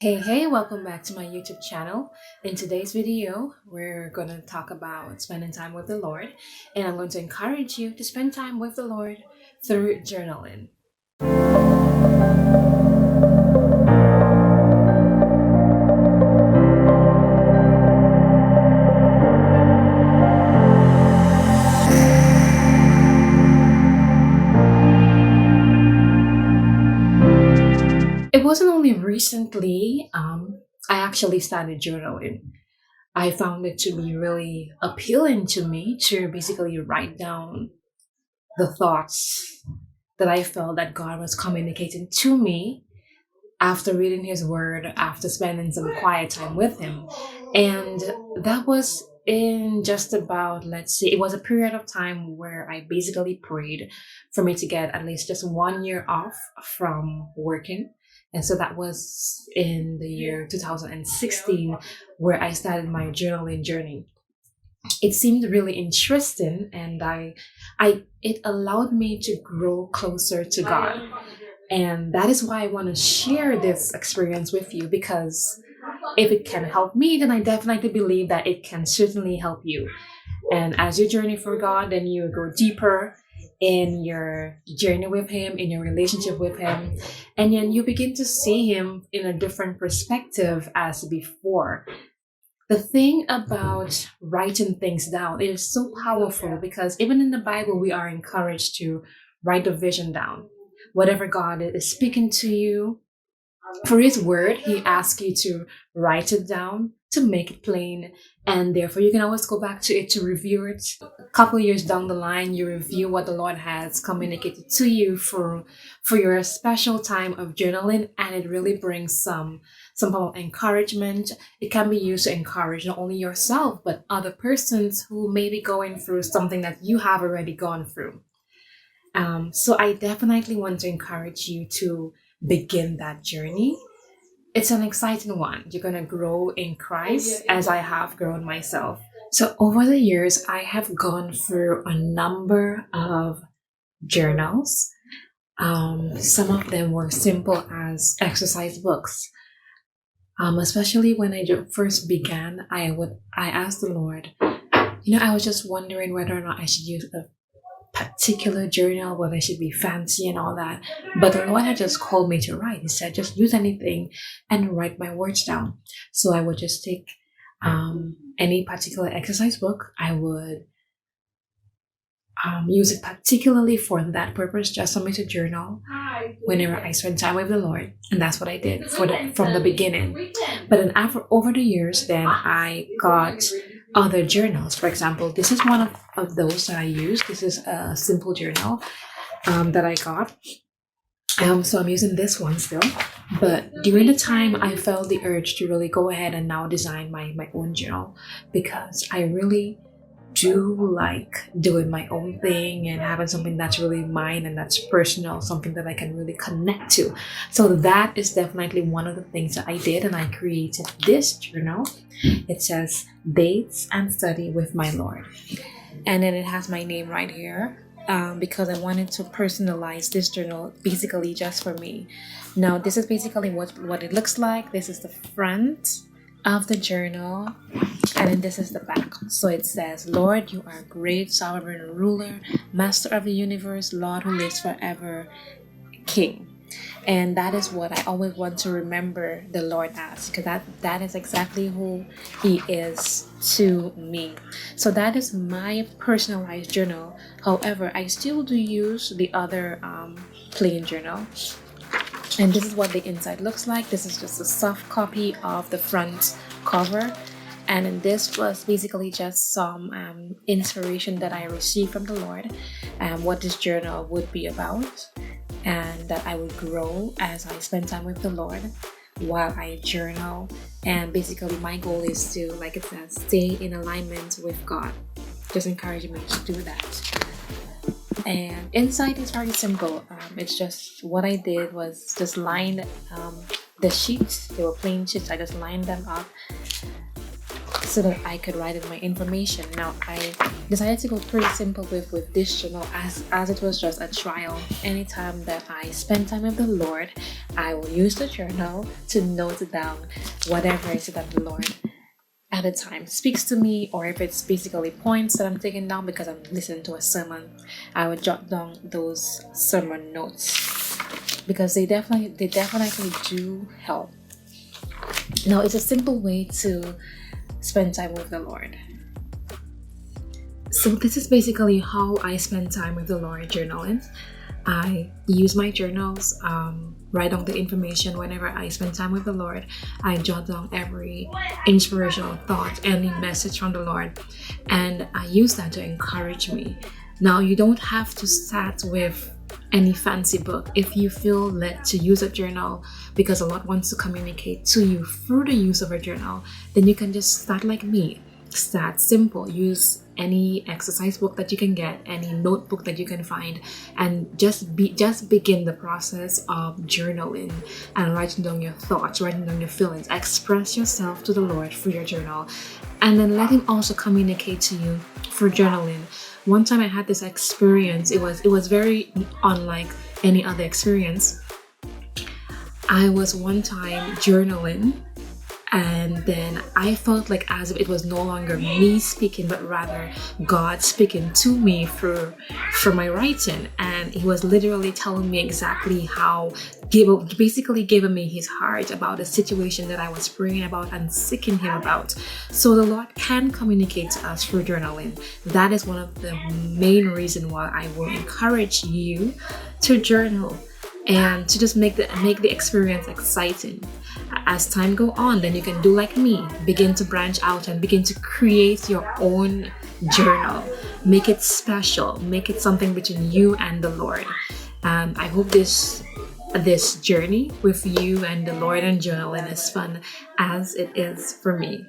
Hey, welcome back to my YouTube channel. In today's video, we're going to talk about spending time with the Lord, and I'm going to encourage you to spend time with the Lord through journaling. It wasn't only recently I actually started journaling. I found it to be really appealing to me to basically write down the thoughts that I felt that God was communicating to me after reading His Word, after spending some quiet time with Him. And that was in just about, let's see, it was a period of time where I basically prayed for me to get at least just 1 year off from working. And so that was in the year 2016 where I started my journaling journey. It seemed really interesting, and it allowed me to grow closer to God. And that is why I want to share this experience with you, because if it can help me, then I definitely believe that it can certainly help you. And as you journey for God, then you go deeper in your journey with Him, in your relationship with Him, and then you begin to see Him in a different perspective as before. The thing about writing things down, it is so powerful, because even in the Bible, we are encouraged to write the vision down. Whatever God is speaking to you, for His word, He asks you to write it down, to make it plain, and therefore you can always go back to it to review it. A couple of years down the line, you review what the Lord has communicated to you for your special time of journaling, and it really brings some form of encouragement. It can be used to encourage not only yourself but other persons who may be going through something that you have already gone through. So I definitely want to encourage you to begin that journey. It's an exciting one. You're going to grow in Christ as I have grown myself. So over the years, I have gone through a number of journals. Some of them were simple as exercise books. Especially when I first began, I asked the Lord, I was just wondering whether or not I should use a particular journal, whether it should be fancy and all that. But the Lord had just called me to write. He said, just use anything and write my words down. So I would just take any particular exercise book. I would use it particularly for that purpose, just for me to journal whenever I spend time with the Lord. And that's what I did from the beginning. But then over the years, then I got other journals. For example, this is one of those that I use. This is a simple journal that I got. So I'm using this one still. But during the time, I felt the urge to really go ahead and now design my own journal, because I really do like doing my own thing and having something that's really mine and that's personal, something that I can really connect to. So that is definitely one of the things that I did, and I created this journal. It says Dates and Study with My Lord, and then it has my name right here, because I wanted to personalize this journal basically just for me. Now this is basically what it looks like. This is the front of the journal, and then this is the back. So it says, Lord, you are great, sovereign ruler, master of the universe, Lord who lives forever, King. And that is what I always want to remember the Lord as, because that is exactly who He is to me. So that is my personalized journal. However, I still do use the other plain journal. And this is what the inside looks like. This is just a soft copy of the front cover. And then this was basically just some inspiration that I received from the Lord, what this journal would be about, and that I would grow as I spend time with the Lord while I journal. And basically my goal is to, like it says, stay in alignment with God. Just encouraging me to do that. And inside is very simple. It's just, what I did was just lined the sheets. They were plain sheets. I just lined them up so that I could write in my information. Now I decided to go pretty simple with this journal, as it was just a trial. Anytime that I spend time with the Lord, I will use the journal to note down whatever it is that the Lord at a time speaks to me, or if it's basically points that I'm taking down because I'm listening to a sermon, I would jot down those sermon notes because they definitely do help. Now it's a simple way to spend time with the Lord. So this is basically how I spend time with the Lord journaling. I use my journals, write down the information whenever I spend time with the Lord. I jot down every inspirational thought, any message from the Lord, and I use that to encourage me. Now, you don't have to start with any fancy book. If you feel led to use a journal because the Lord wants to communicate to you through the use of a journal, then you can just start like me. Start simple. Use any exercise book that you can get, any notebook that you can find, and just begin the process of journaling and writing down your thoughts, writing down your feelings. Express yourself to the Lord through your journal, and then let Him also communicate to you through journaling. One time I had this experience. It was very unlike any other experience. I was one time journaling, and then I felt like as if it was no longer me speaking, but rather God speaking to me through my writing. And He was literally telling me exactly how, basically giving me His heart about the situation that I was praying about and seeking Him about. So the Lord can communicate to us through journaling. That is one of the main reasons why I will encourage you to journal and to just make the experience exciting. As time go on, then you can do like me, begin to branch out and begin to create your own journal. Make it special, make it something between you and the Lord. I hope this journey with you and the Lord and journaling is fun as it is for me.